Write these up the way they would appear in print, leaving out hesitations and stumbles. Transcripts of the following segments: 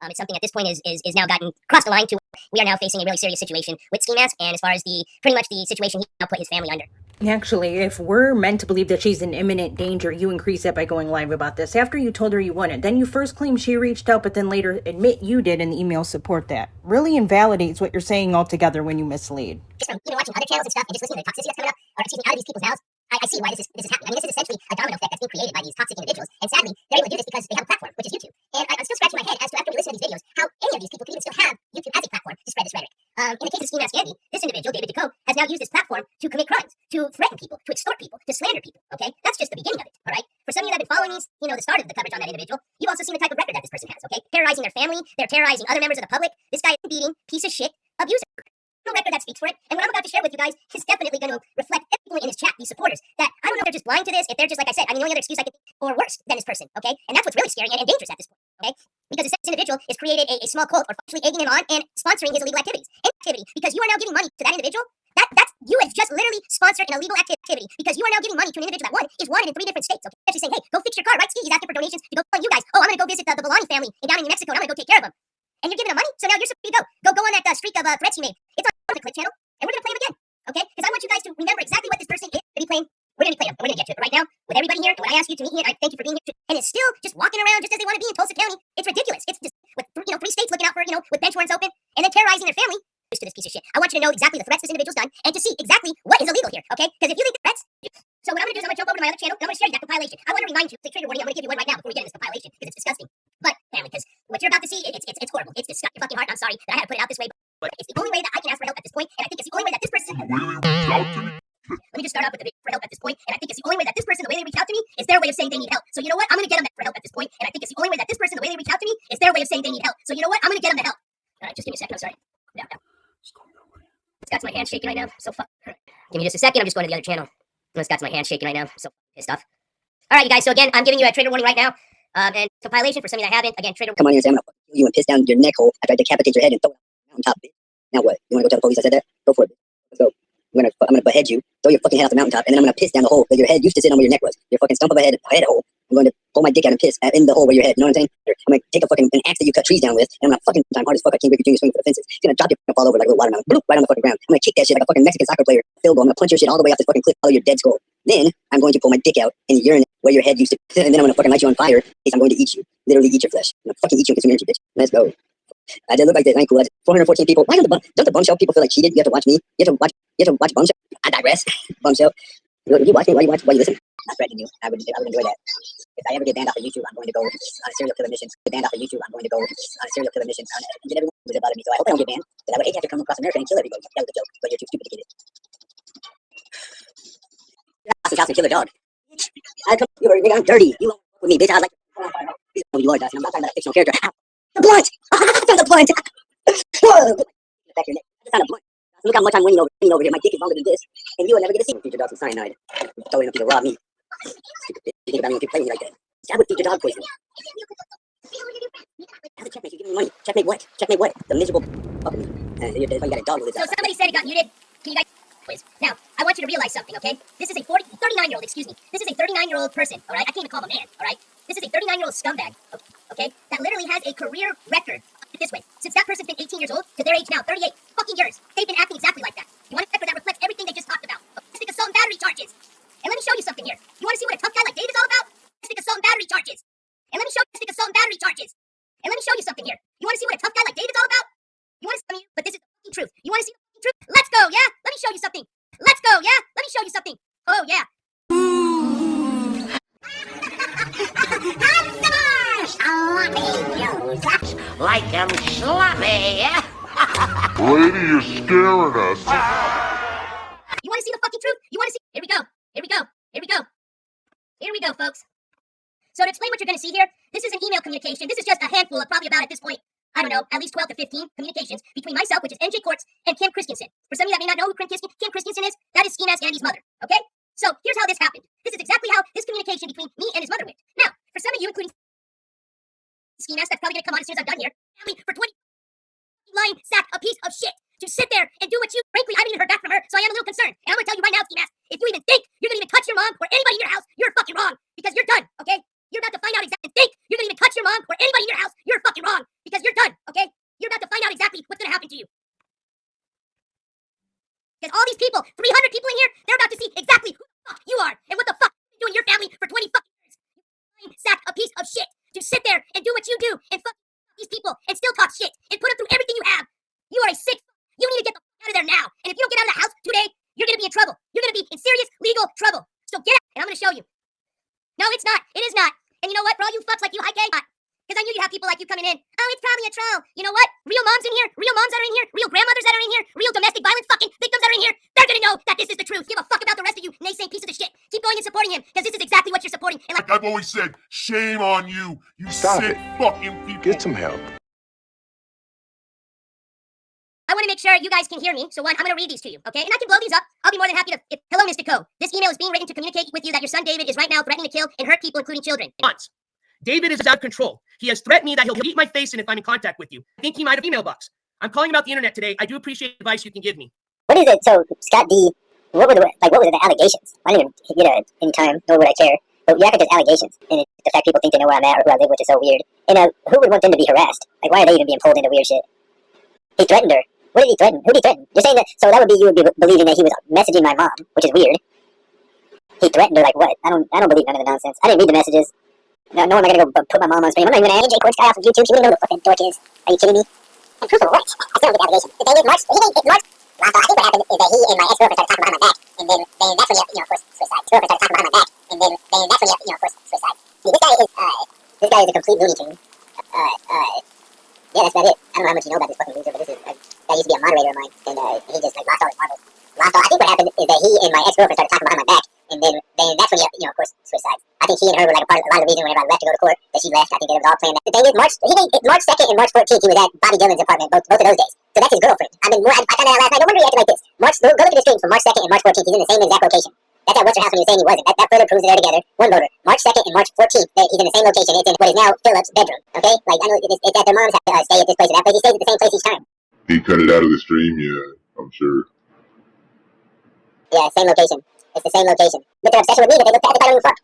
It's something at this point is now gotten crossed the line to we are now facing a really serious situation with Skimask, and as far as pretty much the situation he now put his family under. Actually, if we're meant to believe that she's in imminent danger, you increase that by going live about this. After you told her you wouldn't, then you first claim she reached out, but then later admit you did, and the emails support that. Really invalidates what you're saying altogether when you mislead. Just from watching other channels and stuff, and just listening to the toxicity that's coming up, or excuse me, out of these people's mouths, I see why this is happening. I mean, this is essentially a domino effect that's being created by these toxic individuals, and sadly, they're able to do this because they have a platform, which is YouTube. And I'm still scratching my head as to, after we listen to these videos, how any of these people can even still have YouTube as a platform to spread this rhetoric. In the case of Skimask Andy, this individual, David DeCo, has now used this platform to commit crimes, to threaten people, to extort people, to slander people, okay? That's just the beginning of it, all right? For some of you that have been following these, the start of the coverage on that individual, you've also seen the type of record that this person has, okay? Terrorizing their family, they're terrorizing other members of the public. This guy is a beating, piece of shit, abuser. No record that speaks for it, and what I'm about to share with you guys is definitely going to reflect everyone in his chat, these supporters, that I don't know if they're just blind to this, if they're just, like I said, the only other excuse I can think, or worse than this person, okay? And that's what's really scary and dangerous at this point, okay? Because this individual has created a small cult, or actually egging him on and sponsoring his illegal activities. Because you are now giving money to that individual, that's you have just literally sponsored an illegal activity, because you are now giving money to an individual that, one, is wanted in 3 different states, okay? Actually saying, hey, go fix your car, right, Ski? He's asking for donations to go fund you guys. Oh, I'm going to go visit the Wildin family down in New Mexico, and I'm going to go take care of them. And you're giving them money, so now you're supposed to go on that streak of threats he made. It's on the clip channel. And we're going to play him again, okay? Because I want you guys to remember exactly what this person is to be playing. We're going to play him, and we're going to get to it. But right now, with everybody here, when I ask you to meet me, I thank you for being here, and it's still just walking around just as they want to be in Tulsa County. It's ridiculous. It's just, with 3 states looking out for, with bench warrants open, and then terrorizing their family to this piece of shit. I want you to know exactly the threats this individual's done, and to see exactly what is illegal here, okay? Because if you think the threats... So what I'm going to do is I'm going to jump over to my other channel, and I'm going to share you that compilation. I want to remind you, it's a trigger warning, I'm going to give you one right now before we get into this compilation, because it's disgusting. But, family, because what you're about to see, it's horrible. It's disgusting fucking hard, I'm sorry that I had to put it out this way, but it's the only way that I can ask for help at this point, and I think it's the only way that this person... Let me just start off with the for help at this point, and I think it's the only way that this person, the way they reach out to me, is their way of saying they need help. So you know what? I'm going to get them for help at this point, and I think it's the only way that this person, the way they reach out to me, is their way of saying they need help. So you know what? I'm going to get them the help. All right, just give me a second. I'm sorry. No. It's got my hands shaking right now. So fuck. Give me just a second. I'm just going to the other channel. It's got my hands shaking right now. So pissed off. All right, you guys. So again, I'm giving you a trigger warning right now, and compilation for some of you that haven't. Again, trigger. Come on here and say I'm gonna kill you and piss down your neck hole after I decapitate your head and throw it on top. Bitch. Now what? You wanna go tell the police I said that? Go for it. Let's go. I'm gonna behead you, throw your fucking head off the mountaintop, and then I'm gonna piss down the hole that your head used to sit on where your neck was. Your fucking stump of a head hole. I'm going to pull my dick out and piss in the hole where your head. You know what I'm saying? I'm gonna take an axe that you cut trees down with, and I'm gonna fucking time hard as fuck. I can't break your junior swing for the fences. It's gonna drop you and fall over like a little watermelon. Bloop, right on the fucking ground. I'm gonna kick that shit like a fucking Mexican soccer player. Field goal. I'm gonna punch your shit all the way off this fucking cliff out of your dead skull. Then I'm going to pull my dick out and urinate where your head used to, and then I'm gonna fucking light you on fire. I'm going to eat you. Literally eat your flesh. I'm gonna fucking eat you and consume your energy, bitch. Let's go. I did look like this. I ain't cool. 414 people. Why don't the bum show people feel like cheated? You have to watch me. You have to watch bum show. I digress. Bum show. Would you watch me? Why you listen? I'm not threatening you. I would enjoy that. If I ever get banned off of YouTube, I'm going to go on a serial killer mission. Get banned off of YouTube, I'm going to go on a serial killer mission. And everyone was about me, so I hope I don't get banned. But I would hate to have to come across America and kill everybody. That was a joke, but you're too stupid to get it. You're an killer dog. I'm dirty. You won't with me, bitch. I like you know you are, Dustin. I'm not talking about a fictional character. The blunt! The blunt! Back your neck. I found a blunt. Look how much I'm winning over here. My dick is longer than this. And you will never get to see me. Feed your dog some cyanide. Throw it up to the raw meat. Stupid bitch. You think about me if you play me like that. I would feed your dog poison. How's a checkmate? You give me money. Checkmate what? Checkmate what? The miserable fucking... you got a dog with this. So somebody said it got muted. Can you guys... Please. Now, I want you to realize something, okay? This is a 39-year-old, excuse me. This is a 39-year-old person, all right? I can't even call him a man, all right? This is a 39-year-old scumbag, okay? That literally has a career record this way. Since that person's been 18 years old to their age now, 38 fucking years, they've been acting exactly like that. You want a record that reflects everything they just talked about? Domestic assault and battery charges. And let me show you something here. You want to see what a tough guy like David's all about? Domestic assault and battery charges. And let me show you domestic assault and battery charges. And let me show you something here. You want to see what a tough guy like David's all about? You want to see but this is the fucking truth. You want to see the fucking truth? Let's go, yeah? Let me show you something. Let's go, yeah? Let me show you something. Oh, yeah. Like I'm sloppy. Lady, you're scaring us. You want to see the fucking truth? You want to see? Here we go. Here we go. Here we go. Here we go, folks. So to explain what you're going to see here, this is an email communication. This is just a handful of probably about at this point, I don't know, at least 12 to 15 communications between myself, which is NJCourts, and Kim Christensen. For some of you that may not know who Kim Christensen is, that is Skimask Andy's mother, okay? So here's how this happened. This is exactly how this communication between me and his mother went. Now, for some of you, including Skimask, that's probably going to come on as soon as I'm done here, for 20 lying sack, a piece of shit, to sit there and do what you, frankly, I haven't even heard back from her, so I am a little concerned. And I'm going to tell you right now, Skimask, if you even think you're going to even touch your mom or anybody in your house, you're fucking wrong, because you're done, okay? You're about to find out exactly. Think you're going to even touch your mom or anybody in your house, you're fucking wrong, because you're these people, 300 people in here, they're about to see exactly who the fuck you are and what the fuck you've been doing to your family for 20 fucking years. You sack a piece of shit to sit there and do what you do and fuck these people and still talk shit and put up through everything you have. You are a sick fuck. You need to get the fuck out of there now. And if you don't get out of the house today, you're gonna be in trouble. You're gonna be in serious legal trouble. So get out, and I'm gonna show you. No, it's not. It is not. And you know what? For all you fucks like you, because I knew you'd have people like you coming in. Oh, it's probably a troll. You know what? Real moms in here, real moms that are in here, real grandmothers that are in here, real domestic violence fucking victims that are in here, they're gonna know that this is the truth. Give a fuck about the rest of you naysaying pieces of shit. Keep going and supporting him, because this is exactly what you're supporting. And Like I've always said, shame on you, you Stop sick it. fucking people. Get some help. I want to make sure you guys can hear me. So one, I'm going to read these to you, okay? And I can blow these up. I'll be more than happy to. Hello, Mr. Co. This email is being written to communicate with you that your son David is right now threatening to kill and hurt people, including children. Once. David is out of control. He has threatened me that he'll eat my face in if I'm in contact with you. I think he might have email box. I'm calling about the internet today. I do appreciate advice you can give me. What is it? So, Scott D, what were the allegations? I didn't even get any time, nor would I care. But you act like there's allegations, and the fact people think they know where I'm at or who I live with is so weird. And who would want them to be harassed? Like, why are they even being pulled into weird shit? He threatened her. What did he threaten? Who did he threaten? You're saying that, so that would be, you would be believing that he was messaging my mom, which is weird. He threatened her like what? I don't believe none of the nonsense. I didn't read the messages. No, am I gonna go put my mom on screen? I'm not even gonna NJCourts guy off of YouTube. She wouldn't know who the fucking dork is. Are you kidding me? And proof of what? I still don't get the allegation. The thing is, March. I think what happened is that he and my ex-girlfriend started talking behind my back, and then that's when he, of course, switched sides. His girlfriend started talking behind my back, and then that's when he, of course, switched sides. I mean, this guy is a complete looney tune. Yeah, that's about it. I don't know how much you know about this fucking loser, but this is guy used to be a moderator of mine, and he just lost all his marbles. I think what happened is that he and my ex-girlfriend started talking behind my back, and then that's when he, of course, switched sides. I think he and her were like a lot of the reason whenever I left to go to court that she left. I think it was all planned. The thing is, March 2nd and March 14th, he was at Bobby Dillon's apartment both of those days. So that's his girlfriend. I found that out last night. No wonder he acted like this. Go look at the stream from March 2nd and March 14th. He's in the same exact location. That's at What's Your House when you were saying he wasn't. That further proves that they're together. One voter. March 2nd and March 14th, he's in the same location. It's in what is now Philip's bedroom. Okay? Like, I know it's at their mom's house. Stay at this place or that place. He stays at the same place each time. He cut it out of the stream, yeah, I'm sure. Yeah, same location. It's the same location. But their obsession with me, that they look at, they don't even fuck.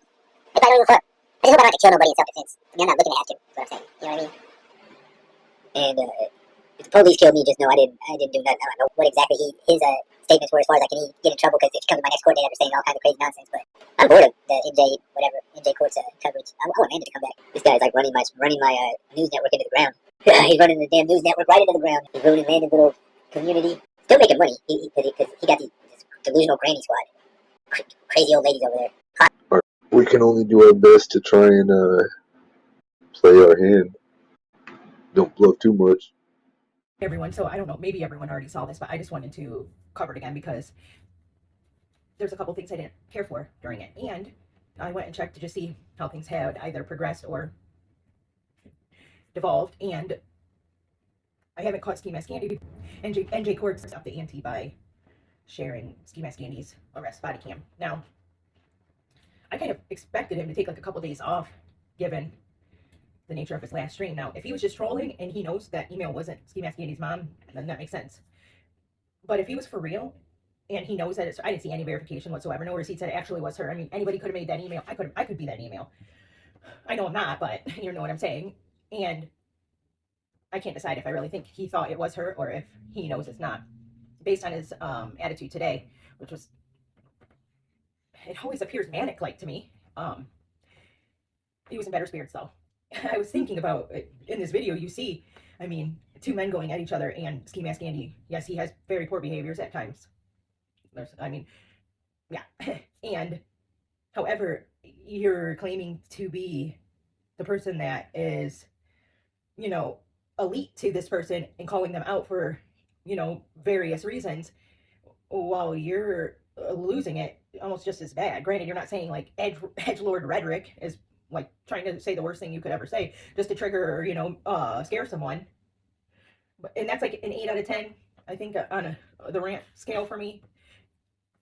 They don't even fuck. I just hope I don't have to kill nobody in self-defense. I mean, I'm not looking to have to, is what I'm saying. You know what I mean? And, if the police killed me, just know I didn't do nothing. I don't know what exactly his statements were as far as, like, can he get in trouble because if he comes to my next court date after saying all kinds of crazy nonsense. But I'm bored of the NJCourts coverage. I want Amanda to come back. This guy's, like, running my news network into the ground. He's running the damn news network right into the ground. He's ruining Amanda's little community. Still making money because he got this delusional granny squad. Crazy old ladies over there. We can only do our best to try and play our hand. Don't bluff too much. Everyone, so I don't know, maybe everyone already saw this, but I just wanted to cover it again because there's a couple things I didn't care for during it, and I went and checked to just see how things had either progressed or devolved, and I haven't caught Skimask Andy. NJCourts up the ante by sharing Skimask Andy's arrest body cam. Now, I kind of expected him to take like a couple days off, given the nature of his last stream. Now, if he was just trolling and he knows that email wasn't Skimask Andy's mom, then that makes sense. But if he was for real and he knows that it's, I didn't see any verification whatsoever. No receipt said it actually was her. I mean, anybody could have made that email. I could be that email. I know I'm not, but you know what I'm saying. And I can't decide if I really think he thought it was her or if he knows it's not, based on his attitude today, which was, it always appears manic-like to me. He was in better spirits though. I was thinking about in this video, you see, I mean, two men going at each other, and Skimask Andy, yes, he has very poor behaviors at times. Yeah. And however, you're claiming to be the person that is, you know, elite to this person and calling them out for, you know, various reasons, while you're losing it almost just as bad. Granted, you're not saying like edgelord rhetoric is like trying to say the worst thing you could ever say just to trigger or, you know, scare someone. And that's like an 8 out of 10, I think, on the rant scale for me.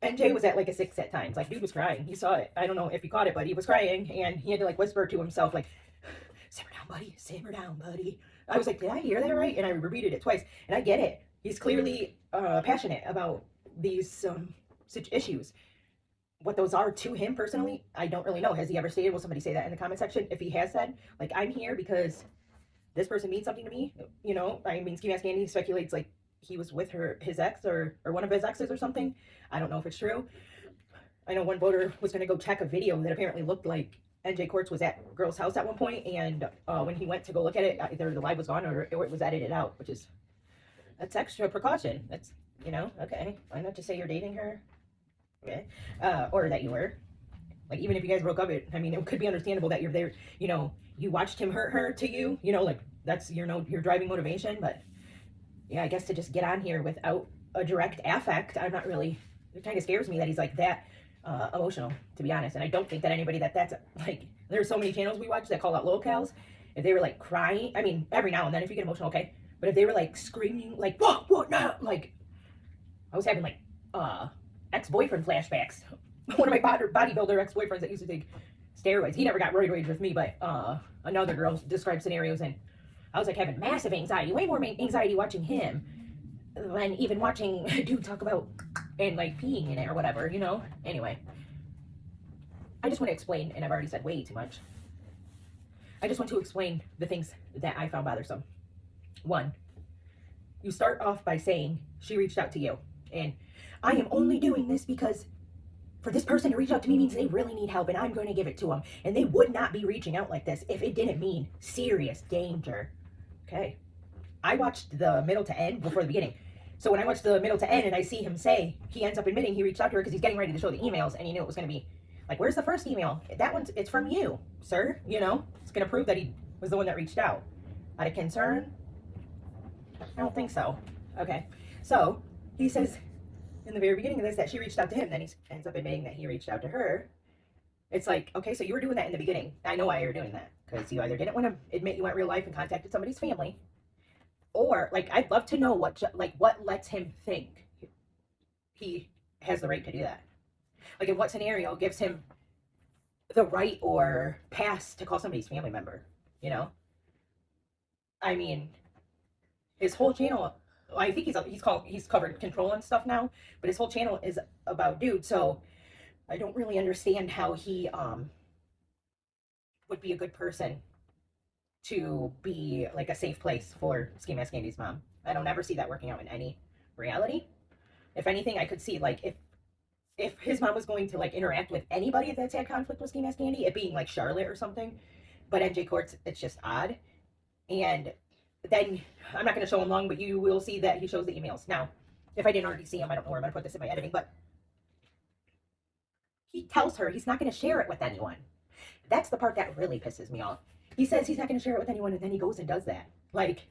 NJ was at like a 6 at times. Like, dude was crying. He saw it. I don't know if he caught it, but he was crying, and he had to like whisper to himself, like, simmer down, buddy. Simmer down, buddy. I was like, did I hear that right? And I repeated it twice. And I get it. He's clearly passionate about these issues. What those are to him personally, I don't really know. Has he ever stated? Will somebody say that in the comment section? If he has said, like, I'm here because this person means something to me, you know, I mean, Skimask Andy speculates, like, he was with his ex or one of his exes or something. I don't know if it's true. I know one voter was going to go check a video that apparently looked like NJCourts was at girl's house at one point, and when he went to go look at it, either the live was gone or it was edited out, which is, that's extra precaution. That's, okay. Why not just say you're dating her? Okay. Or that you were. Like, even if you guys broke up, it could be understandable that you're there, you watched him hurt her to you, like, that's your driving motivation. But yeah, I guess to just get on here without a direct affect, I'm not really, it kind of scares me that he's like that emotional, to be honest. And I don't think that anybody that's like, there's so many channels we watch that call out locals. If they were like crying, every now and then if you get emotional, okay, but if they were like screaming like what now, like, I was having like ex-boyfriend flashbacks. One of my bodybuilder ex-boyfriends that used to take steroids, he never got roid rage with me, but another girl described scenarios, and I was like having massive anxiety, way more anxiety watching him than even watching a dude talk about and like peeing in it or whatever, Anyway, I just want to explain, and I've already said way too much. I just want to explain the things that I found bothersome. One, you start off by saying she reached out to you, and I am only doing this because for this person to reach out to me means they really need help, and I'm going to give it to them. And they would not be reaching out like this if it didn't mean serious danger. Okay. I watched the middle to end before the beginning. So when I watched the middle to end and I see him say, he ends up admitting he reached out to her because he's getting ready to show the emails, and he knew it was going to be like, where's the first email? That one's, it's from you, sir. It's going to prove that he was the one that reached out. Out of concern? I don't think so. Okay. So he says in the very beginning of this that she reached out to him, then he ends up admitting that he reached out to her. It's like, okay, so you were doing that in the beginning. I know why you were doing that, because you either didn't want to admit you went real life and contacted somebody's family, or like, I'd love to know what lets him think he has the right to do that. Like, in what scenario gives him the right or pass to call somebody's family member? His whole channel, I think he's covered control and stuff now, but his whole channel is about dudes. So I don't really understand how he would be a good person to be like a safe place for Skimask Andy's mom. I don't ever see that working out in any reality. If anything, I could see like if his mom was going to like interact with anybody that's had conflict with Skimask Andy, it being like Charlotte or something. But NJCourts, it's just odd. And then I'm not going to show him long, but you will see that he shows the emails. Now, if I didn't already see him, I don't know where I'm going to put this in my editing, but he tells her he's not going to share it with anyone. That's the part that really pisses me off. He says he's not going to share it with anyone, and then he goes and does that. Like,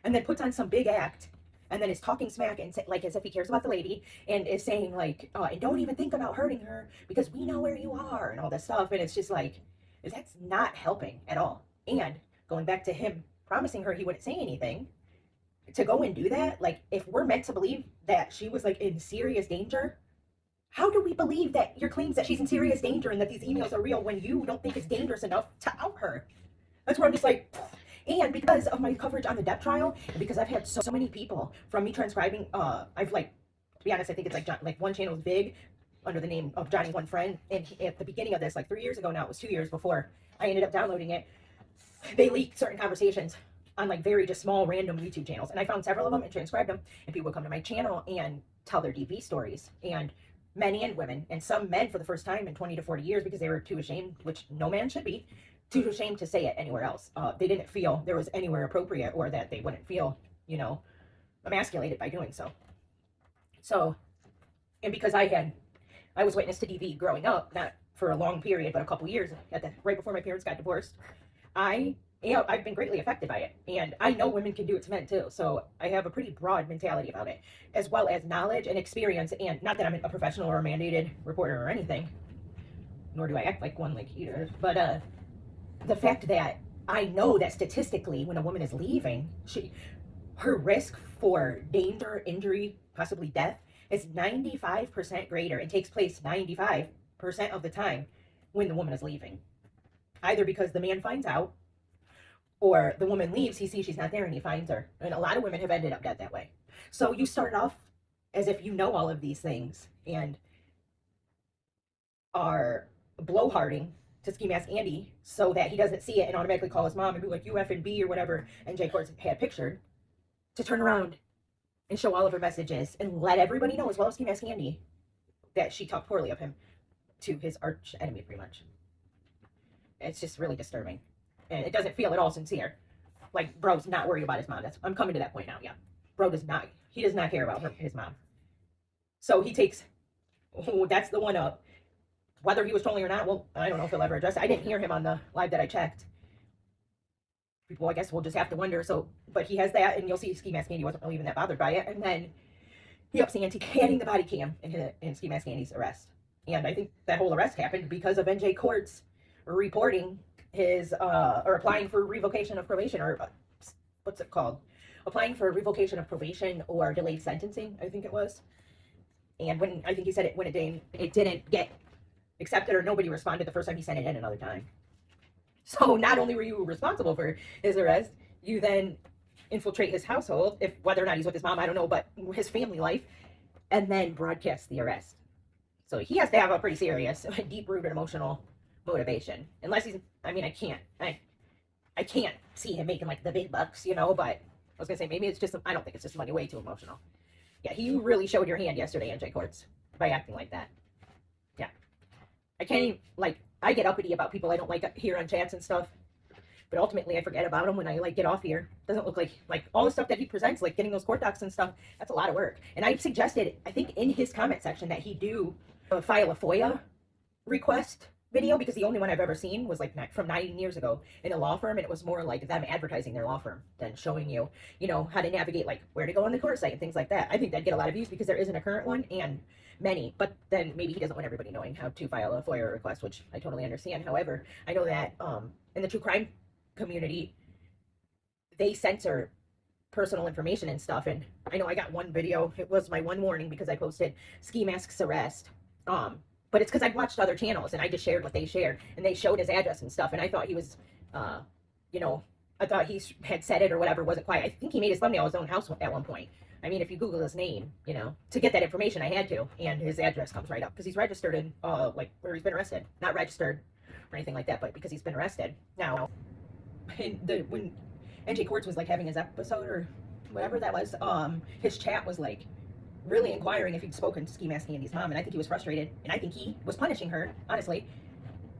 and then puts on some big act, and then is talking smack and like as if he cares about the lady, and is saying like, and don't even think about hurting her because we know where you are and all this stuff. And it's just like, that's not helping at all. And going back to him promising her he wouldn't say anything, to go and do that, like, if we're meant to believe that she was like in serious danger, how do we believe that your claims that she's in serious danger and that these emails are real when you don't think it's dangerous enough to out her? That's where I'm just like, and because of my coverage on the death trial, and because I've had so many people from me transcribing, I've like, to be honest, I think it's like like one channel is big under the name of Johnny One Friend, and at the beginning of this, like 3 years ago now, it was 2 years before I ended up downloading it, they leaked certain conversations on like very just small random YouTube channels, and I found several of them and transcribed them, and people would come to my channel and tell their DV stories, and men and women, and some men for the first time in 20 to 40 years because they were too ashamed, which no man should be, too ashamed to say it anywhere else. They didn't feel there was anywhere appropriate, or that they wouldn't feel, emasculated by doing so. So, and because I was witness to DV growing up, not for a long period, but a couple years, right before my parents got divorced, I've been greatly affected by it. And I know women can do it to men too. So I have a pretty broad mentality about it, as well as knowledge and experience. And not that I'm a professional or a mandated reporter or anything, nor do I act like one like either. But the fact that I know that statistically when a woman is leaving, her risk for danger, injury, possibly death is 95% greater. It takes place 95% of the time when the woman is leaving. Either because the man finds out, or the woman leaves, he sees she's not there and he finds her. And a lot of women have ended up dead that way. So you start off as if you know all of these things and are blowharding to Skimask Andy so that he doesn't see it and automatically call his mom and be like, you F and B or whatever NJCourts had pictured, to turn around and show all of her messages and let everybody know, as well as Skimask Andy, that she talked poorly of him to his arch enemy, pretty much. It's just really disturbing. And it doesn't feel at all sincere. Like, bro's not worried about his mom. I'm coming to that point now, yeah. Bro does not care about his mom. So he takes, that's the one up. Whether he was trolling or not, well, I don't know if he'll ever address it. I didn't hear him on the live that I checked. People, I guess we'll just have to wonder. So, but he has that, and you'll see Skimask Andy wasn't really even that bothered by it. And then he ups the ante, adding the body cam in Skimask Andy's arrest. And I think that whole arrest happened because of NJCourts reporting his, or applying for revocation of probation, or what's it called? Applying for revocation of probation or delayed sentencing, I think it was. And when, I think he said it when it didn't get accepted, or nobody responded the first time he sent it in another time. So not only were you responsible for his arrest, you then infiltrate his household, if whether or not he's with his mom, I don't know, but his family life, and then broadcast the arrest. So he has to have a pretty serious, deep-rooted emotional motivation. Unless he's, I mean, I can't see him making like the big bucks, you know, but I was gonna say maybe it's just, I don't think it's just money, way too emotional. Yeah, you really showed your hand yesterday, NJCourts, by acting like that. Yeah. I can't even, like, I get uppity about people I don't like here on chats and stuff, but ultimately I forget about them when I like get off here. Doesn't look like all the stuff that he presents, like getting those court docs and stuff, that's a lot of work. And I've suggested, I think in his comment section, that he do file a FOIA request video, because the only one I've ever seen was like from 9 years ago in a law firm, and it was more like them advertising their law firm than showing you, you know, how to navigate, like where to go on the court site and things like that. I think that'd get a lot of views because there isn't a current one, and many, but then maybe he doesn't want everybody knowing how to file a FOIA request, which I totally understand. However, I know that in the true crime community, they censor personal information and stuff, and I know I got one video, it was my one warning because I posted Skimask's arrest, but it's because I watched other channels and I just shared what they shared, and they showed his address and stuff, and I thought he was, you know, I thought he had said it or whatever, wasn't quiet. I think he made his thumbnail his own house at one point. I mean, if you Google his name, you know, to get that information, I had to, and his address comes right up because he's registered in, like, where he's been arrested. Not registered or anything like that, but because he's been arrested. Now, when NJCourts was, like, having his episode or whatever that was, his chat was, like, really inquiring if he'd spoken to Skimask Andy's mom, and I think he was frustrated, and I think he was punishing her, honestly,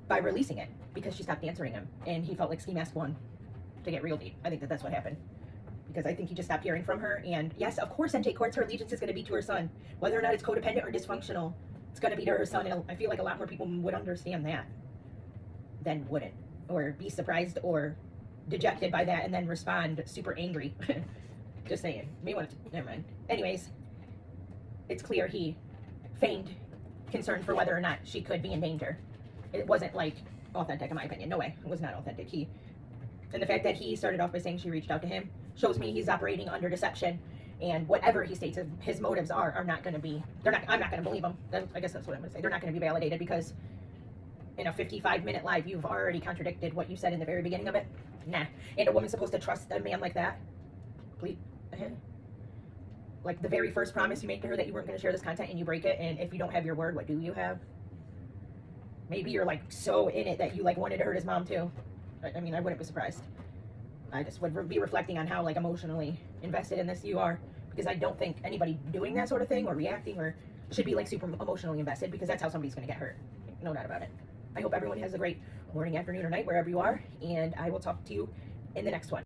by releasing it, because she stopped answering him, and he felt like Skimask won to get real deep. I think that's what happened, because I think he just stopped hearing from her, and yes, of course, NJCourts, her allegiance is going to be to her son, whether or not it's codependent or dysfunctional, it's going to be to her son, and I feel like a lot more people would understand that than wouldn't, or be surprised or dejected by that, and then respond super angry. Just saying. May want to, never mind. Anyways, it's clear he feigned concern for whether or not she could be in danger. It wasn't, like, authentic, in my opinion. No way. It was not authentic. And the fact that he started off by saying she reached out to him shows me he's operating under deception, and whatever he states his motives are not going to be, I'm not going to believe him. I guess that's what I'm going to say. They're not going to be validated, because in a 55-minute live, you've already contradicted what you said in the very beginning of it. Nah. And a woman's supposed to trust a man like that? Please. Like, the very first promise you made to her that you weren't going to share this content, and you break it, and if you don't have your word, what do you have? Maybe you're, like, so in it that you, like, wanted to hurt his mom, too. I mean, I wouldn't be surprised. I just would be reflecting on how, like, emotionally invested in this you are, because I don't think anybody doing that sort of thing or reacting or should be, like, super emotionally invested, because that's how somebody's going to get hurt. No doubt about it. I hope everyone has a great morning, afternoon, or night, wherever you are, and I will talk to you in the next one.